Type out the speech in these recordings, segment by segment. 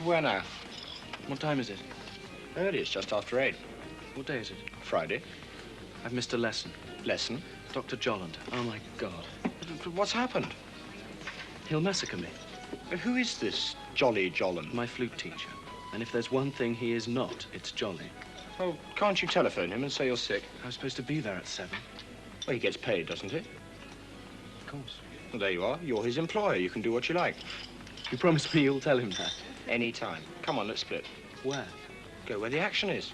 Where now? What time is it? Early, it's just after 8. What day is it? Friday. I've missed a lesson. Lesson? Dr. Jolland. Oh, my God. What's happened? He'll massacre me. Who is this Jolly Jolland? My flute teacher. And if there's one thing he is not, it's jolly. Oh, can't you telephone him and say you're sick? I was supposed to be there at 7. Well, he gets paid, doesn't he? Of course. Well, there you are. You're his employer. You can do what you like. You promise me you'll tell him that? Any time. Come on, let's split. Where? Go where the action is.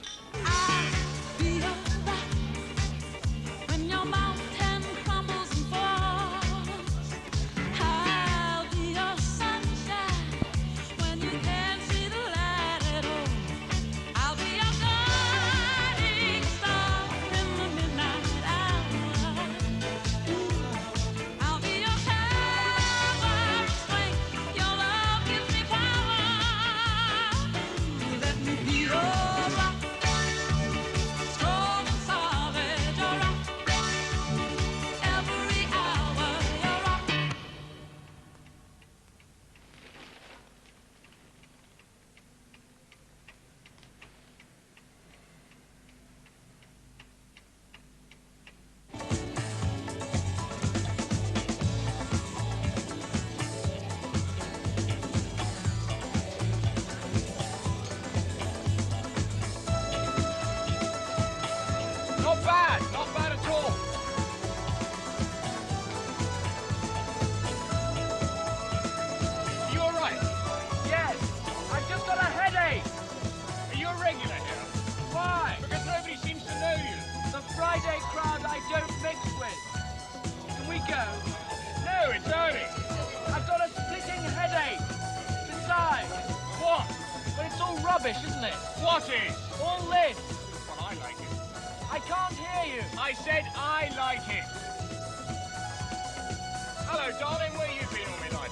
Not bad at all. You all right? Yes, I've just got a headache. Are you a regular here? Why? Because nobody seems to know you. The Friday crowd I don't mix with. Can we go? No, it's early. I've got a splitting headache. Besides, What? well, it's all rubbish, isn't it? What is? All this. Well, I like it. I can't hear you. I said I like it. Hello, darling. Where you been all my life?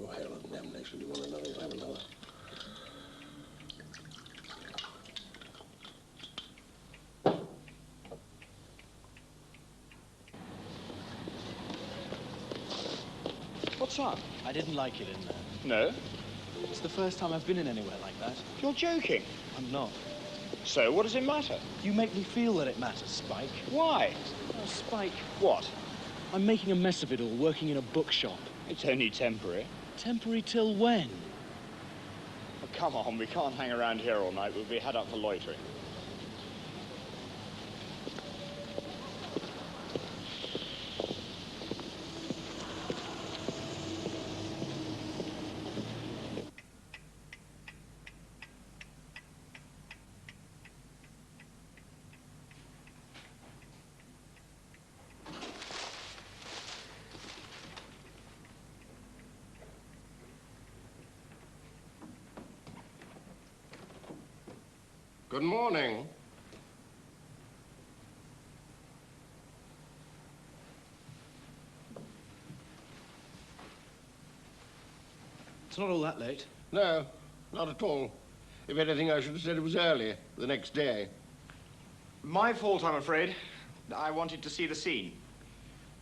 Oh, hell, damnation, you want another, have another. What's up? I didn't like it in there. No? It's the first time I've been in anywhere like that. You're joking. I'm not. So, what does it matter? You make me feel that it matters, Spike. Why? Oh, Spike, What? I'm making a mess of it all, working in a bookshop. It's only temporary. Temporary till when? Oh, come on, we can't hang around here all night. We'll be had up for loitering. Good morning. It's not all that late. No, not at all. If anything, I should have said it was early, the next day. My fault, I'm afraid. I wanted to see the scene.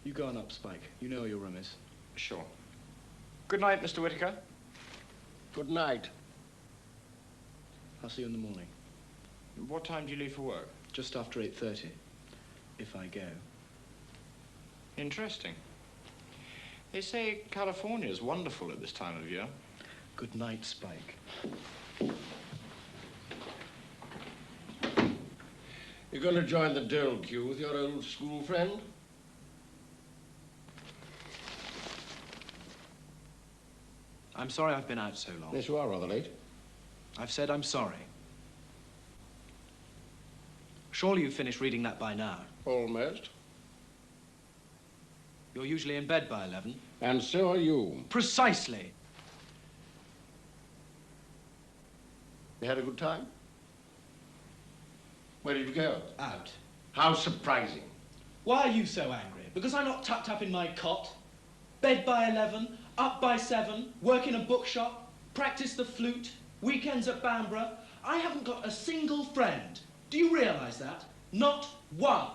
You go on up, Spike. You know where your room is. Sure. Good night, Mr. Whitaker. Good night. I'll see you in the morning. What time do you leave for work? Just after 8:30, if I go. Interesting. They say California's wonderful at this time of year. Good night, Spike. You're going to join the Dole queue with your old school friend? I'm sorry I've been out so long. Yes, you are rather late. I've said I'm sorry. Surely you've finished reading that by now. Almost. You're usually in bed by 11. And so are you. Precisely. You had a good time? Where did you go? Out. How surprising. Why are you so angry? Because I'm not tucked up in my cot? Bed by 11, up by 7, work in a bookshop, practice the flute, weekends at Bamborough. I haven't got a single friend. Do you realise that? Not one.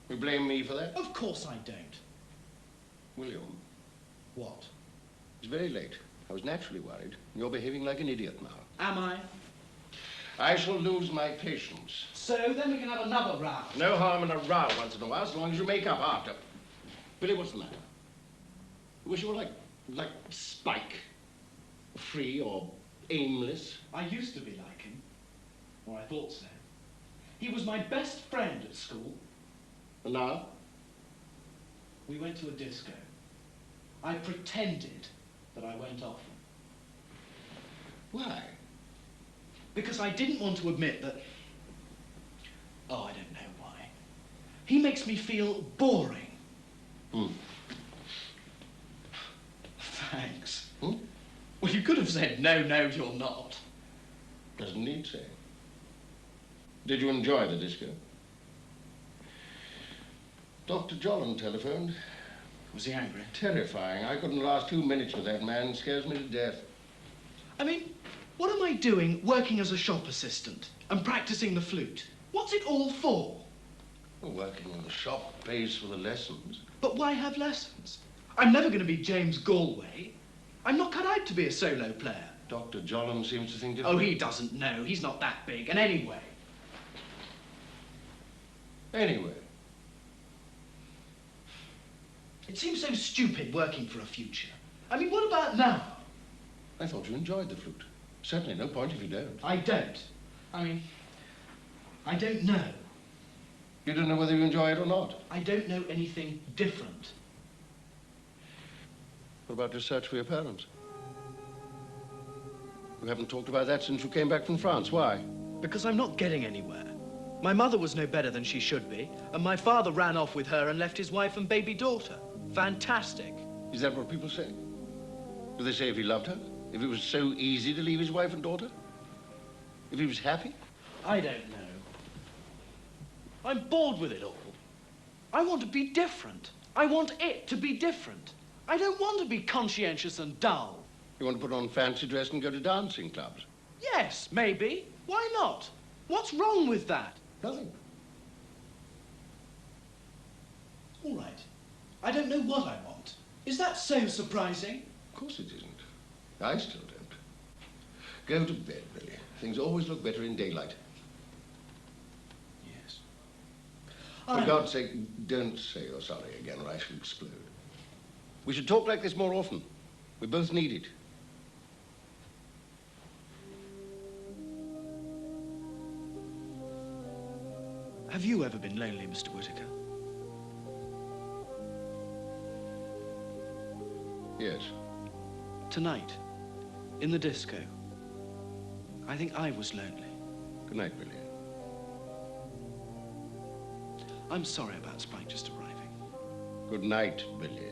You blame me for that? Of course I don't. William, What? it's very late. I was naturally worried. You're behaving like an idiot now. Am I? I shall lose my patience. So then we can have another row. No harm in a row once in a while, as long as you make up after. Billy, what's the matter? You wish you were like Spike. Free or aimless. I used to be like him. Or I thought so. He was my best friend at school. And now? We went to a disco. I pretended that I went off him. Why? Because I didn't want to admit that... Oh, I don't know why. He makes me feel boring. Hmm. Thanks. Hmm? Well, you could have said, no, you're not. Doesn't need to. Did you enjoy the disco? Dr. Jolland telephoned. Was he angry? Terrifying. I couldn't last 2 minutes with that man. Scares me to death. I mean, what am I doing working as a shop assistant and practicing the flute? What's it all for? Well, working in the shop pays for the lessons. But why have lessons? I'm never going to be James Galway. I'm not cut out to be a solo player. Dr. Jolland seems to think Oh, differently. he doesn't know. He's not that big. And anyway... Anyway. It seems so stupid working for a future. I mean, what about now? I thought you enjoyed the flute. Certainly no point if you don't. I don't. I mean, I don't know. You don't know whether you enjoy it or not. I don't know anything different. What about your search for your parents? You haven't talked about that since you came back from France. Why? Because I'm not getting anywhere. My mother was no better than she should be, and my father ran off with her and left his wife and baby daughter. Fantastic. Is that what people say? Do they say if he loved her? If it was so easy to leave his wife and daughter? If he was happy? I don't know. I'm bored with it all. I want to be different. I want it to be different. I don't want to be conscientious and dull. You want to put on fancy dress and go to dancing clubs? Yes, maybe. Why not? What's wrong with that? Nothing. All right. I don't know what I want. Is that so surprising? Of course it isn't. I still don't. Go to bed, Billy. Things always look better in daylight. Yes. For God's sake, don't say you're sorry again or I shall explode. We should talk like this more often. We both need it. Have you ever been lonely, Mr. Whitaker? Yes. Tonight, in the disco, I think I was lonely. Good night, Billy. I'm sorry about Spike just arriving. Good night, Billy.